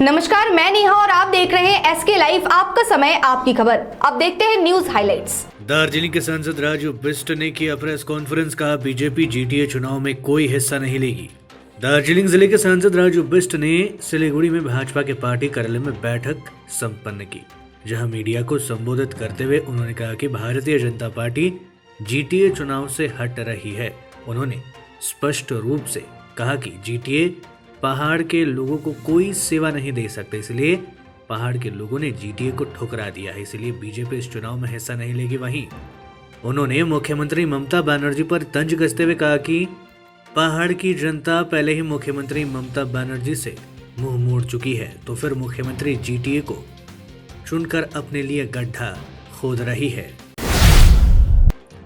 नमस्कार, मैं नेहा और आप देख रहे हैं एसके लाइव। आपका समय, आपकी खबर। अब देखते हैं न्यूज हाइलाइट्स। दार्जिलिंग के सांसद राजू बिष्ट ने किया प्रेस कॉन्फ्रेंस, कहा बीजेपी जीटीए चुनाव में कोई हिस्सा नहीं लेगी। दार्जिलिंग जिले के सांसद राजू बिष्ट ने सिलीगुड़ी में भाजपा के पार्टी कार्यालय में बैठक संपन्न की, जहां मीडिया को संबोधित करते हुए उन्होंने कहा कि भारतीय जनता पार्टी जीटीए चुनाव से हट रही है। उन्होंने स्पष्ट रूप से कहा कि जीटीए पहाड़ के लोगों को कोई सेवा नहीं दे सकते, इसलिए पहाड़ के लोगों ने जीटीए को ठुकरा दिया है, इसलिए बीजेपी इस चुनाव में हिस्सा नहीं लेगी। वहीं उन्होंने मुख्यमंत्री ममता बनर्जी पर तंज कसते हुए कहा कि पहाड़ की जनता पहले ही मुख्यमंत्री ममता बनर्जी से मुंह मोड़ चुकी है, तो फिर मुख्यमंत्री जीटीए को चुनकर अपने लिए गड्ढा खोद रही है।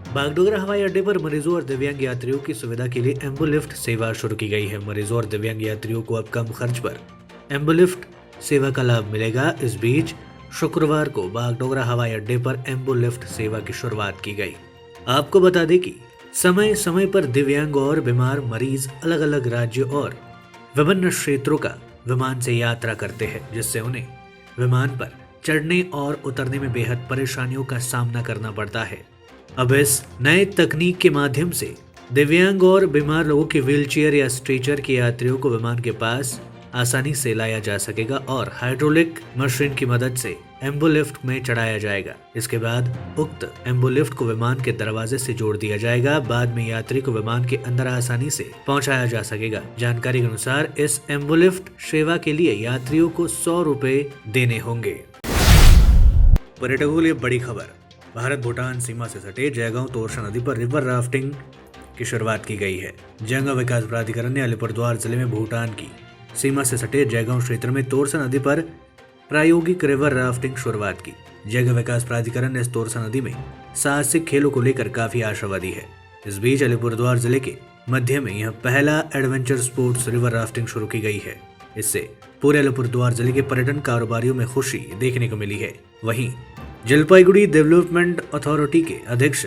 बागडोगरा हवाई अड्डे पर मरीजों और दिव्यांग यात्रियों की सुविधा के लिए एम्बुलिफ्ट सेवा शुरू की गई है। मरीजों और दिव्यांग यात्रियों को अब कम खर्च पर एम्बुलिफ्ट सेवा का लाभ मिलेगा। इस बीच शुक्रवार को बागडोगरा हवाई अड्डे पर एम्बुलिफ्ट सेवा की शुरुआत की गई। आपको बता दें कि समय समय पर दिव्यांग और बीमार मरीज अलग अलग राज्यों और विभिन्न क्षेत्रों का विमान से यात्रा करते हैं, जिससे उन्हें विमान पर चढ़ने और उतरने में बेहद परेशानियों का सामना करना पड़ता है। अब इस नए तकनीक के माध्यम से दिव्यांग और बीमार लोगों के व्हीलचेयर या स्ट्रेचर के यात्रियों को विमान के पास आसानी से लाया जा सकेगा और हाइड्रोलिक मशीन की मदद से एम्बुलिफ्ट में चढ़ाया जाएगा। इसके बाद उक्त एम्बुलिफ्ट को विमान के दरवाजे से जोड़ दिया जाएगा। बाद में यात्री को विमान के अंदर आसानी से पहुंचाया जा सकेगा। जानकारी के अनुसार इस एम्बुलिफ्ट सेवा के लिए यात्रियों को 100 रुपए देने होंगे। पर्यटकों के लिए बड़ी खबर, भारत भूटान सीमा से सटे जयगांव तोरशा नदी पर रिवर राफ्टिंग की शुरुआत की गई है। जयगांव विकास प्राधिकरण ने अलीपुरद्वार जिले में भूटान की सीमा से सटे जयगांव क्षेत्र में तोरशा नदी पर प्रायोगिक रिवर राफ्टिंग शुरुआत की। जयगांव विकास प्राधिकरण ने इस तोरशा नदी में साहसिक खेलों को लेकर काफी आशावादी है। इस बीच अलीपुरद्वार जिले के मध्य में यह पहला एडवेंचर स्पोर्ट्स रिवर राफ्टिंग शुरू की गई है। इससे पूरे अलीपुरद्वार जिले के पर्यटन कारोबारियों में खुशी देखने को मिली है। वहीं जलपाईगुड़ी डेवलपमेंट अथॉरिटी के अध्यक्ष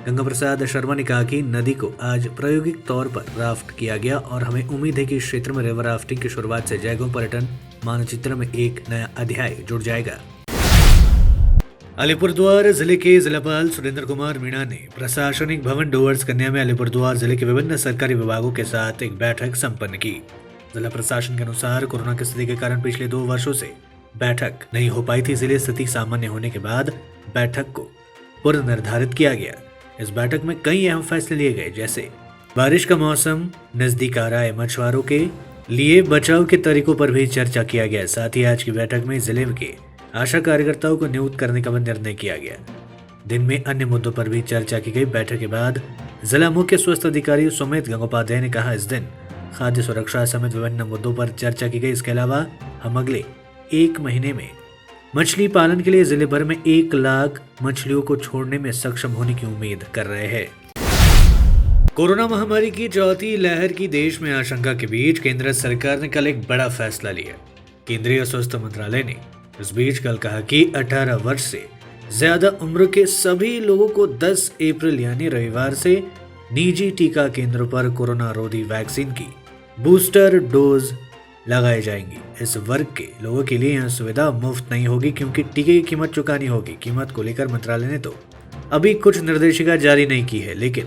गंगा प्रसाद शर्मा ने कहा कि नदी को आज प्रायोगिक तौर पर राफ्ट किया गया और हमें उम्मीद है कि इस क्षेत्र में रिवर राफ्टिंग की शुरुआत से जयगांव पर्यटन मानचित्र में एक नया अध्याय जुड़ जाएगा। अलीपुरद्वार जिले के जिलापाल सुरेंद्र कुमार मीणा ने प्रशासनिक भवन डोवर्स कन्या में अलीपुरद्वार जिले के विभिन्न सरकारी विभागों के साथ एक बैठक संपन्न की। जिला प्रशासन के अनुसार कोरोना की स्थिति के कारण पिछले 2 वर्षों से बैठक नहीं हो पाई थी, इसलिए स्थिति सामान्य होने के बाद बैठक को पुनर्निर्धारित किया गया। इस बैठक में कई अहम फैसले लिए गए, जैसे बारिश का मौसम नजदीक आ रहा है, मछुआरों के लिए बचाव के तरीकों पर भी चर्चा किया गया। साथ ही आज की बैठक में जिले के आशा कार्यकर्ताओं को नियुक्त करने का निर्णय किया गया। दिन में अन्य मुद्दों पर भी चर्चा की गई। बैठक के बाद जिला मुख्य स्वास्थ्य अधिकारी सुमित गंगोपाध्याय ने कहा, इस दिन खाद्य सुरक्षा समेत विभिन्न मुद्दों पर चर्चा की गई। इसके अलावा हम अगले 1 महीने में मछली पालन के लिए जिले भर में 1 लाख मछलियों को छोड़ने में सक्षम होने की उम्मीद कर रहे हैं। कोरोना महामारी की चौथी लहर की देश में आशंका के बीच केंद्र सरकार ने कल एक बड़ा फैसला लिया। केंद्रीय स्वास्थ्य मंत्रालय ने इस बीच कल कहा कि 18 वर्ष से ज्यादा उम्र के सभी लोगों को 10 अप्रैल यानी रविवार से निजी टीका केंद्रों पर कोरोना रोधी वैक्सीन की बूस्टर डोज लगाए जाएंगी। इस वर्ग के लोगों के लिए यह सुविधा मुफ्त नहीं होगी, क्योंकि टीके की कीमत चुकानी होगी। कीमत को लेकर मंत्रालय ने तो अभी कुछ निर्देशिका जारी नहीं की है, लेकिन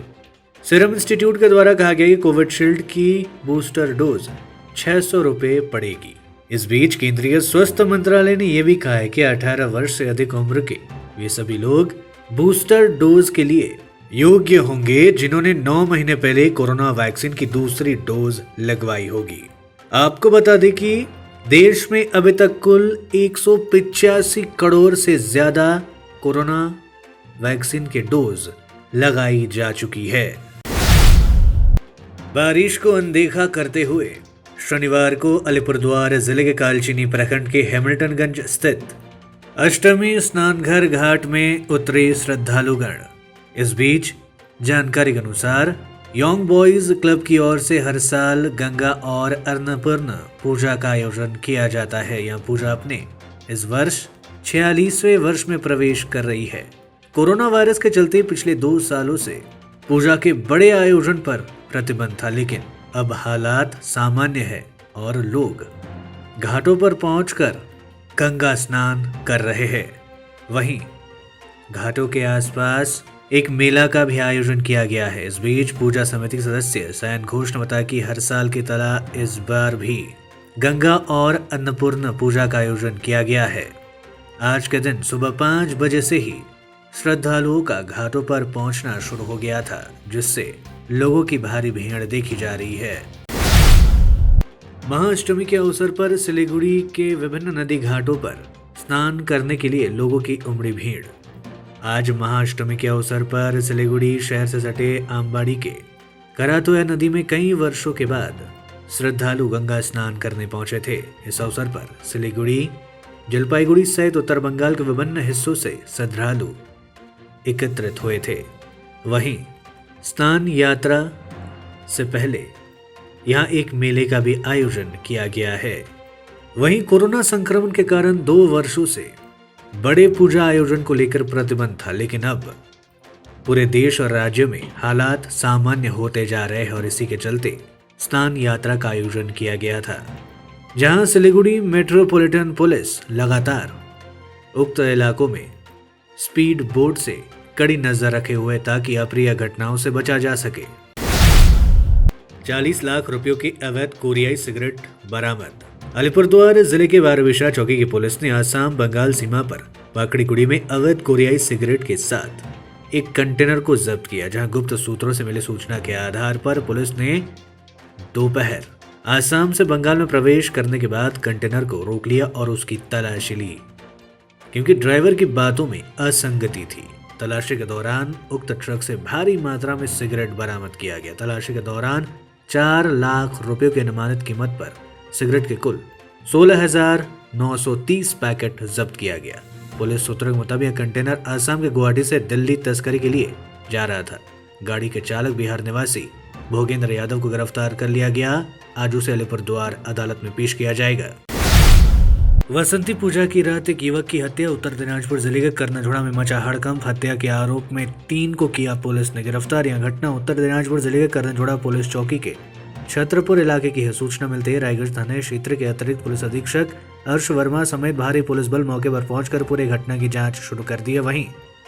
सीरम इंस्टीट्यूट के द्वारा कहा गया कि कोविशील्ड की बूस्टर डोज 600 रुपये पड़ेगी। इस बीच केंद्रीय स्वास्थ्य मंत्रालय ने यह भी कहा है कि 18 वर्ष से अधिक उम्र के वे सभी लोग बूस्टर डोज के लिए योग्य होंगे जिन्होंने 9 महीने पहले कोरोना वैक्सीन की दूसरी डोज लगवाई होगी। आपको बता दें कि देश में अभी तक कुल 185 करोड़ से ज्यादा कोरोना वैक्सीन के डोज लगाई जा चुकी है। बारिश को अनदेखा करते हुए शनिवार को अलीपुरद्वार जिले के कालचिनी प्रखंड के हैमिल्टनगंज स्थित अष्टमी स्नानघर घाट में उतरे श्रद्धालुगण। इस बीच जानकारी के अनुसार यंग बॉयज क्लब की ओर से हर साल गंगा और अन्नपूर्णा पूजा का आयोजन किया जाता है। यह पूजा अपने इस वर्ष 46वें वर्ष में प्रवेश कर रही है। कोरोना वायरस के चलते पिछले 2 सालों से पूजा के बड़े आयोजन पर प्रतिबंध था, लेकिन अब हालात सामान्य है और लोग घाटों पर पहुंचकर गंगा स्नान कर रहे हैं। वहीं घाटों के आसपास एक मेला का भी आयोजन किया गया है। इस बीच पूजा समिति के सदस्य सायन घोष ने बताया कि हर साल की तरह इस बार भी गंगा और अन्नपूर्णा पूजा का आयोजन किया गया है। आज के दिन सुबह 5 बजे से ही श्रद्धालुओं का घाटों पर पहुंचना शुरू हो गया था, जिससे लोगों की भारी भीड़ देखी जा रही है। महाअष्टमी के अवसर पर सिलीगुड़ी के विभिन्न नदी घाटों पर स्नान करने के लिए लोगों की उमड़ी भीड़। आज महाअष्टमी के अवसर पर सिलीगुड़ी शहर से सटे आमबाड़ी के करातोया नदी में कई वर्षों के बाद श्रद्धालु गंगा स्नान करने पहुंचे थे। इस अवसर पर सिलीगुड़ी, जलपाईगुड़ी सहित उत्तर बंगाल के विभिन्न हिस्सों से श्रद्धालु एकत्रित हुए थे। वहीं स्नान यात्रा से पहले यहां एक मेले का भी आयोजन किया गया है। वहीं कोरोना संक्रमण के कारण 2 वर्षों से बड़े पूजा आयोजन को लेकर प्रतिबंध था, लेकिन अब पूरे देश और राज्य में हालात सामान्य होते जा रहे हैं और इसी के चलते स्नान यात्रा का आयोजन किया गया था, जहां सिलीगुड़ी मेट्रोपॉलिटन पुलिस लगातार उक्त इलाकों में स्पीड बोट से कड़ी नजर रखे हुए ताकि अप्रिय घटनाओं से बचा जा सके। 40 लाख रुपयों की अवैध कोरियाई सिगरेट बरामद। अलीपुरद्वार जिले के बारहविशा चौकी की पुलिस ने आसाम बंगाल सीमा पर पाकड़ीगुड़ी में अवैध कोरियाई सिगरेट के साथ एक कंटेनर को जब्त किया, जहां गुप्त सूत्रों से मिली सूचना के आधार पर पुलिस ने दोपहर आसाम से बंगाल में प्रवेश करने के बाद कंटेनर को रोक लिया और उसकी तलाशी ली, क्योंकि ड्राइवर की बातों में असंगति थी। तलाशी के दौरान उक्त ट्रक से भारी मात्रा में सिगरेट बरामद किया गया। तलाशी के दौरान 4 लाख रुपयों की अनुमानित कीमत पर सिगरेट के कुल 16,930 पैकेट जब्त किया गया। पुलिस सूत्रों के मुताबिक कंटेनर आसाम के गुवाहाटी से दिल्ली तस्करी के लिए जा रहा था। गाड़ी के चालक बिहार निवासी भोगेंद्र यादव को गिरफ्तार कर लिया गया। आज उसे अलीपुरद्वार अदालत में पेश किया जाएगा। वसंती पूजा की रात एक युवक की हत्या। उत्तर दिनाजपुर जिले के कर्नाझोड़ा में मचा हड़कंप। हत्या के आरोप में 3 को किया पुलिस ने गिरफ्तार। यह घटना उत्तर दिनाजपुर जिले के कर्नाझोड़ा पुलिस चौकी के छत्रपुर इलाके की है। सूचना मिलते ही रायगढ़ थाने क्षेत्र के अतिरिक्त पुलिस अधीक्षक हर्ष वर्मा समेत भारी पुलिस बल मौके पर पहुंचकर पूरे घटना की जांच शुरू कर दी है। वहीं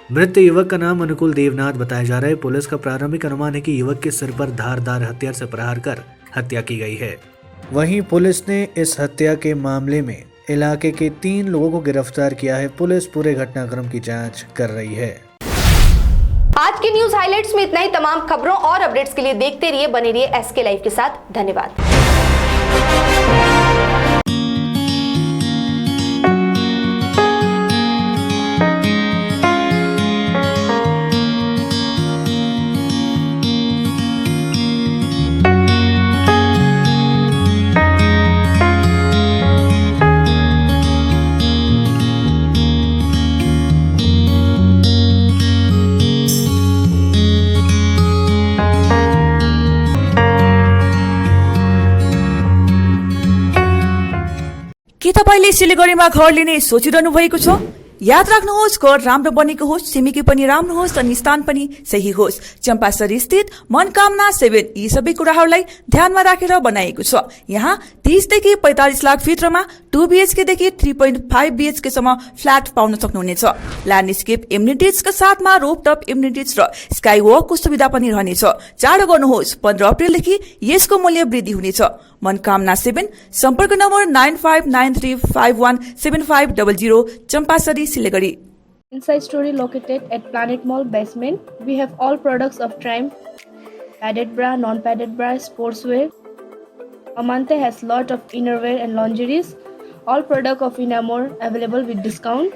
मृत युवक का नाम अनुकूल देवनाथ बताया जा रहा है। पुलिस का प्रारंभिक अनुमान है कि युवक के सिर पर धारदार हथियार से प्रहार कर हत्या की गई है। वहीं पुलिस ने इस हत्या के मामले में इलाके के 3 लोगों को गिरफ्तार किया है। पुलिस पूरे घटनाक्रम की जांच कर रही है। आज के न्यूज हाइलाइट्स में इतना ही। तमाम खबरों और अपडेट्स के लिए देखते रहिए, बने रहिए एसके लाइव के साथ। धन्यवाद। के तपाईले सिलिगुडीमा घर लिने सोचिरहनु भएको छ? याद राख्नुहोस्, घर राम्रो बनेको होस्, छिमेकी पनि राम्रो होस् अनि स्थान पनि सही होस्। चम्पासरी स्थित मनकामना 7 यी सबै कुराहरूलाई ध्यानमा राखेर बनाएको छ। यहाँ 30 देखि 45 लाख भित्रमा 2 BHK देखि 3.5 BHK सम्म फ्ल्याट पाउन सक्नुहुनेछ। ल्यान्डस्केप एम्युनिटिजका साथमा रोपटप एम्युनिटिज र स्काई वकको सुविधा पनि रहनेछ। चाँडो गर्नुहोस्, 15 अप्रिलदेखि यसको मूल्य वृद्धि हुनेछ। मनकामना 7, सम्पर्क number 9593517500, Champasari, Siliguri. Inside story located at Planet Mall basement. We have all products of Triumph, padded bra, non-padded bra, sportswear. Amante has lot of innerwear and lingeries. All product of Inamore available with discount.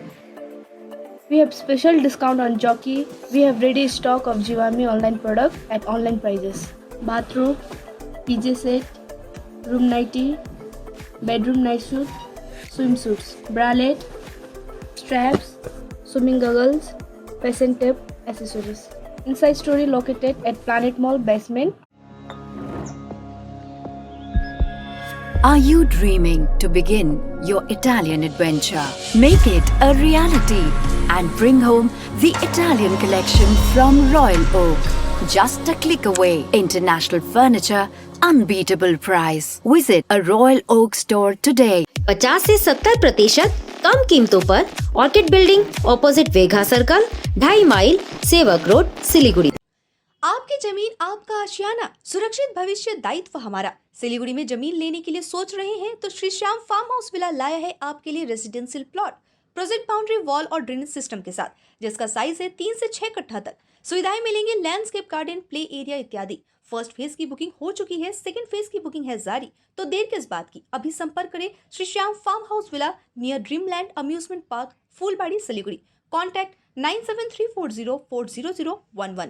We have special discount on Jockey. We have ready stock of Jivami online product at online prices. Bathroom, PJ set, room nightie, bedroom night suit, swimsuits, bralette, straps, swimming goggles, facing tape, accessories. Inside story located at Planet Mall basement. Are you dreaming to begin your Italian adventure? Make it a reality and bring home the Italian collection from Royal Oak. Just a click away. International furniture, unbeatable price. Visit a Royal Oak store today. 50 से 70% कम कीमतों पर Orchid building opposite Vega circle 2.5 mile Sevoke road Siliguri. आपकी जमीन आपका आशियाना, सुरक्षित भविष्य दायित्व हमारा। सिलीगुड़ी में जमीन लेने के लिए सोच रहे हैं तो Shri Shyam farm house villa लाया है आपके लिए residential plot, project boundary wall और ड्रेनेज सिस्टम के साथ, जिसका साइज है 3 से 6 कट्ठा तक। सुविधाएं मिलेंगी लैंडस्केप गार्डन, प्ले एरिया इत्यादि। फर्स्ट फेज की बुकिंग हो चुकी है, सेकंड फेज की बुकिंग है जारी। तो देर किस बात की, अभी संपर्क करें Shri Shyam farm house villa near Dreamland amusement park, Phulbari, Siliguri. Contact 9734040011।